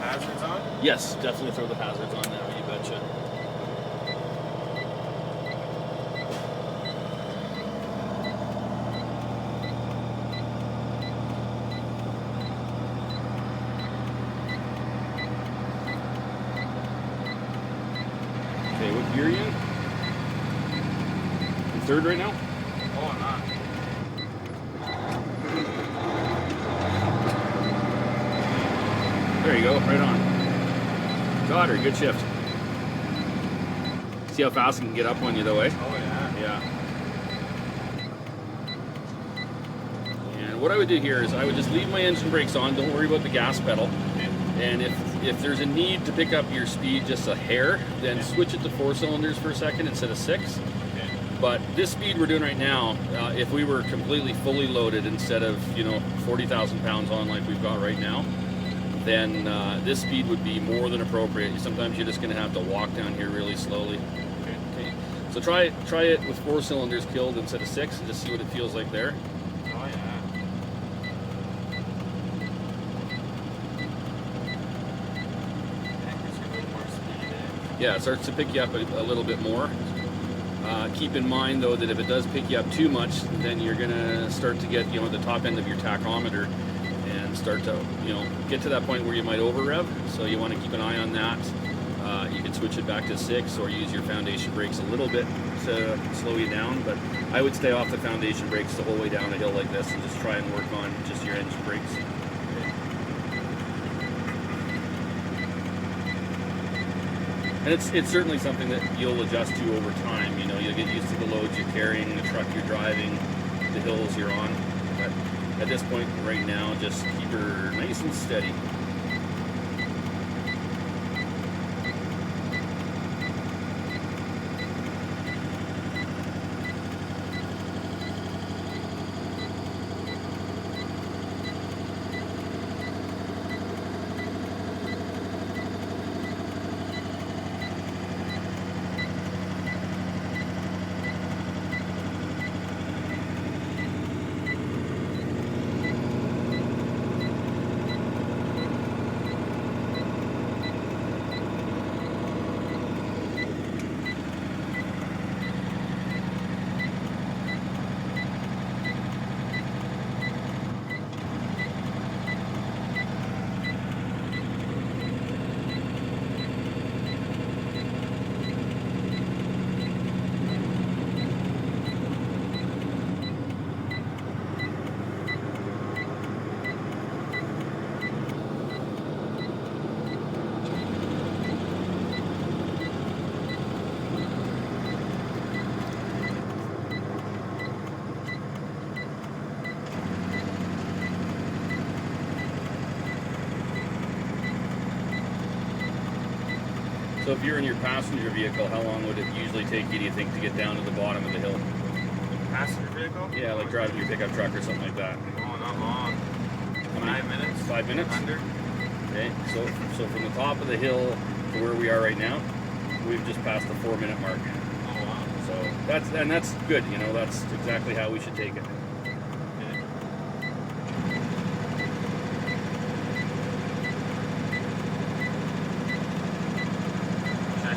hazards on? Yes, definitely throw the hazards on now, you betcha. Okay, what gear are you in? In third right now? Oh, I'm not. There you go, right on. Got her, good shift. See how fast it can get up on you though, eh? Oh, yeah. Yeah. And what I would do here is I would just leave my engine brakes on, don't worry about the gas pedal. And if there's a need to pick up your speed just a hair, then switch it to 4 cylinders for a second instead of 6. But this speed we're doing right now, if we were completely fully loaded instead of 40,000 pounds on like we've got right now, then this speed would be more than appropriate. Sometimes you're just going to have to walk down here really slowly. Okay. So try it with 4 cylinders killed instead of 6 and just see what it feels like there. Oh, yeah. That gives you a little more speed, eh? Yeah, it starts to pick you up a little bit more. Keep in mind though that if it does pick you up too much, then you're gonna start to get the top end of your tachometer and start to get to that point where you might over rev. So you want to keep an eye on that. You can switch it back to 6 or use your foundation brakes a little bit to slow you down. But I would stay off the foundation brakes the whole way down a hill like this and just try and work on just your engine brakes. And it's certainly something that you'll adjust to over time. You'll get used to the loads you're carrying, the truck you're driving, the hills you're on. But at this point right now, just keep her nice and steady. So if you're in your passenger vehicle, how long would it usually take you, do you think, to get down to the bottom of the hill? Passenger vehicle? Yeah, like driving your pickup truck or something like that. Oh, not long. 5 minutes? 5 minutes? Under? Okay, so from the top of the hill to where we are right now, we've just passed the 4-minute mark. Oh, wow. So that's good, that's exactly how we should take it.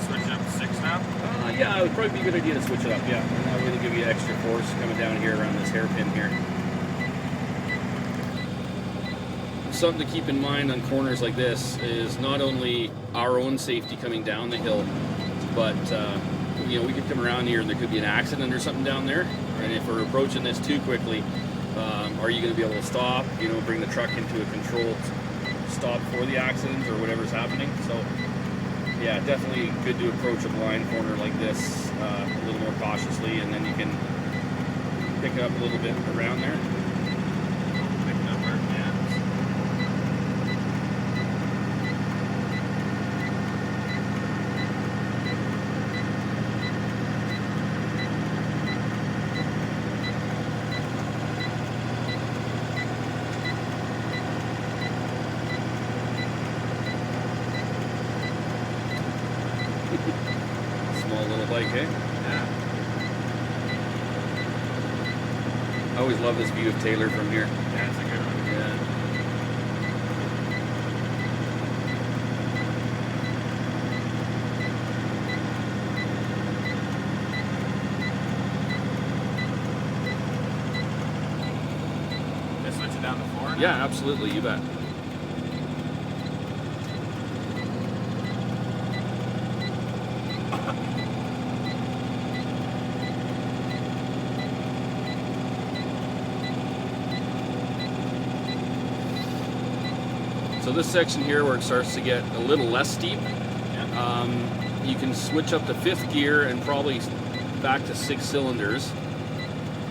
Switch up to 6 now? Yeah, it would probably be a good idea to switch it up, yeah. And that way to give you extra force coming down here around this hairpin here. Something to keep in mind on corners like this is not only our own safety coming down the hill, but we could come around here and there could be an accident or something down there. And if we're approaching this too quickly, are you going to be able to stop, bring the truck into a controlled stop for the accident or whatever's happening? So yeah, definitely good to approach a blind corner like this a little more cautiously, and then you can pick it up a little bit around there. Pick it up where it can. Small little bike, eh? Yeah. I always love this view of Taylor from here. Yeah, it's a good one. Yeah. it down to 4? Yeah, absolutely. You bet. So this section here where it starts to get a little less steep, you can switch up to 5th gear and probably back to 6 cylinders,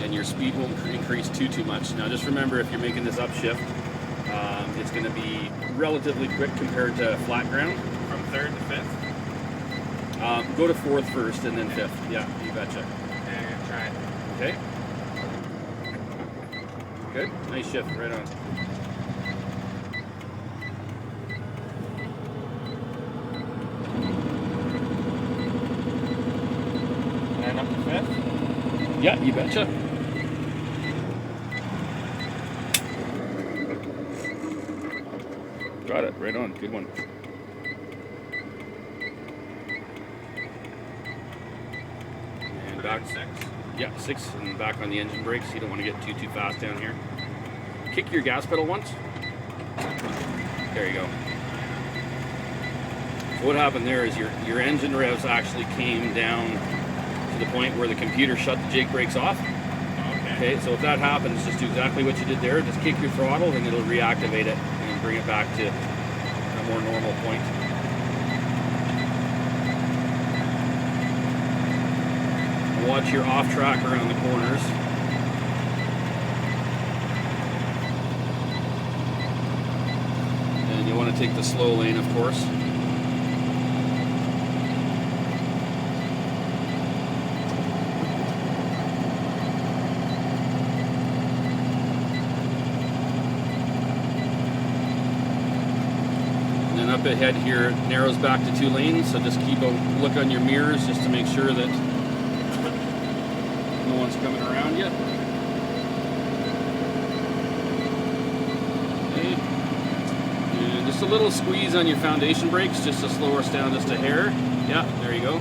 and your speed won't increase too much. Now just remember, if you're making this upshift, it's going to be relatively quick compared to flat ground. From 3rd to 5th? Go to 4th first and then 5th. Yeah, you betcha. Okay, I'm gonna try it. Okay. Good. Nice shift. Right on. And up to 5th? Yeah, you betcha. Got it. Right on. Good one. And back. 6. Yeah, 6 and back on the engine brakes. You don't want to get too fast down here. Kick your gas pedal once. There you go. So what happened there is your engine revs actually came down to the point where the computer shut the Jake brakes off. Okay, so if that happens, just do exactly what you did there. Just kick your throttle and it'll reactivate it and bring it back to a more normal point. Watch your off track around the corners. And you want to take the slow lane, of course. And then up ahead here, it narrows back to 2 lanes, so just keep a look on your mirrors just to make sure that no one's coming around yet. Okay. And just a little squeeze on your foundation brakes just to slow us down just a hair. Yeah, there you go.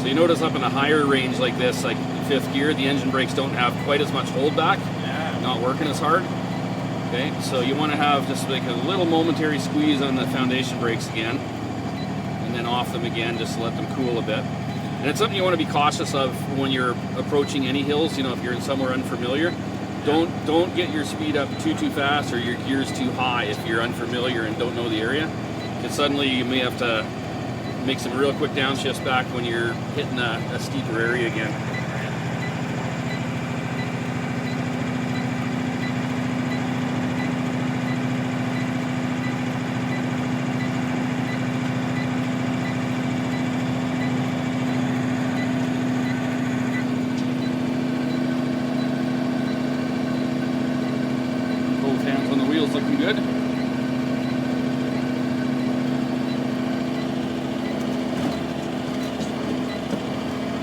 So you notice up in a higher range like this, like 5th gear, the engine brakes don't have quite as much holdback, not working as hard. Okay, so you want to have just like a little momentary squeeze on the foundation brakes again, and then off them again just to let them cool a bit. And it's something you want to be cautious of when you're approaching any hills. You know, if you're in somewhere unfamiliar, don't get your speed up too fast or your gears too high if you're unfamiliar and don't know the area. Because suddenly you may have to make some real quick downshifts back when you're hitting a steeper area again. Both hands on the wheels, looking good.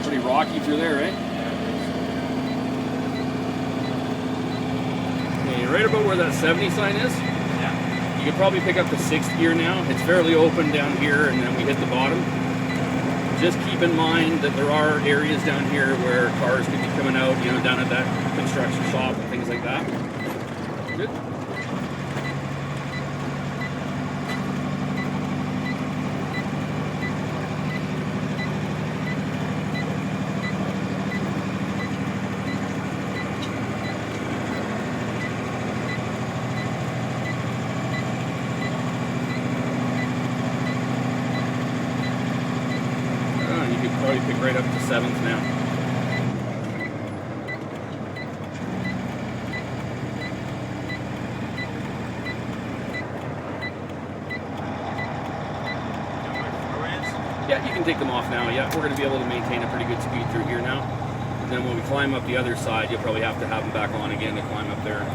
Pretty rocky through there, right? Okay, right about where that 70 sign is, you could probably pick up the 6th gear now. It's fairly open down here, and then we hit the bottom. Just keep in mind that there are areas down here where cars could be coming out, you know, down at that construction shop and things like that. Good. You could probably pick right up to 7th now. Yeah, you can take them off now. Yeah, we're going to be able to maintain a pretty good speed through here now. And then when we climb up the other side, you'll probably have to have them back on again to climb up there.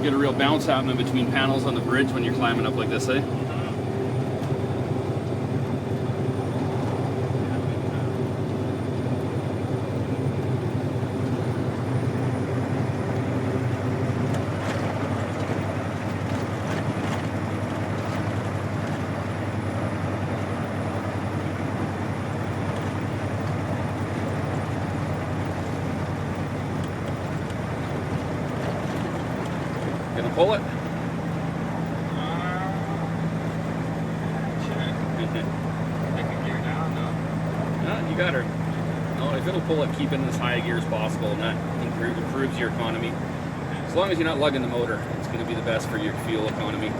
get a real bounce happening between panels on the bridge when you're climbing up like this, eh? Gonna pull it? I can gear down, no? Yeah, you got her. No, if it'll pull it, keep it in as high a gear as possible, and that improves your economy. As long as you're not lugging the motor, it's going to be the best for your fuel economy.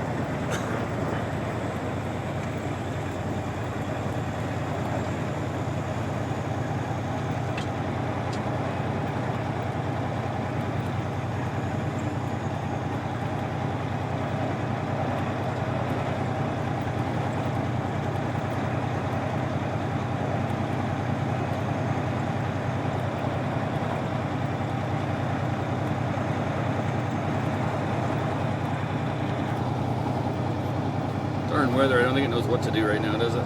Darn weather, I don't think it knows what to do right now, does it?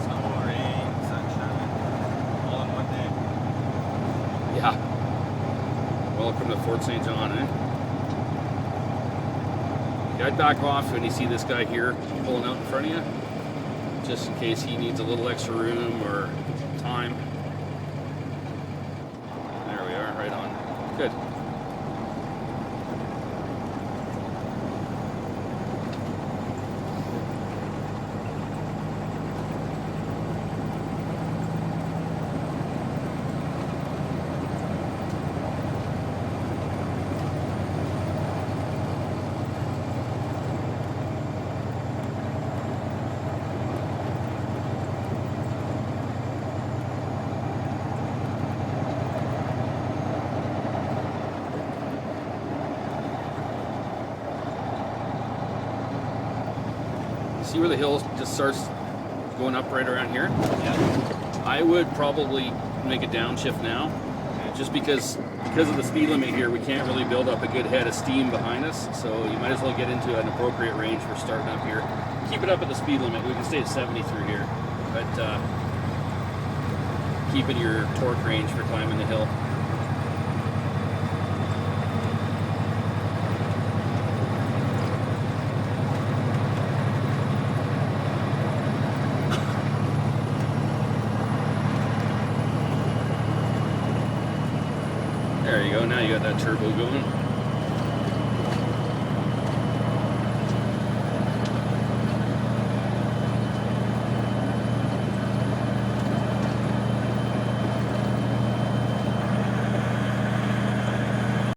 Snow, rain, sunshine, all in one day. Yeah. Welcome to Fort St. John, eh? Yeah, I'd back off when you see this guy here pulling out in front of you, just in case he needs a little extra room or time. There we are, right on. Good. See where the hill just starts going up right around here? Yeah. I would probably make a downshift now, just because of the speed limit here, we can't really build up a good head of steam behind us, so you might as well get into an appropriate range for starting up here. Keep it up at the speed limit. We can stay at 70 through here, but keep in your torque range for climbing the hill. There you go, now you got that turbo going.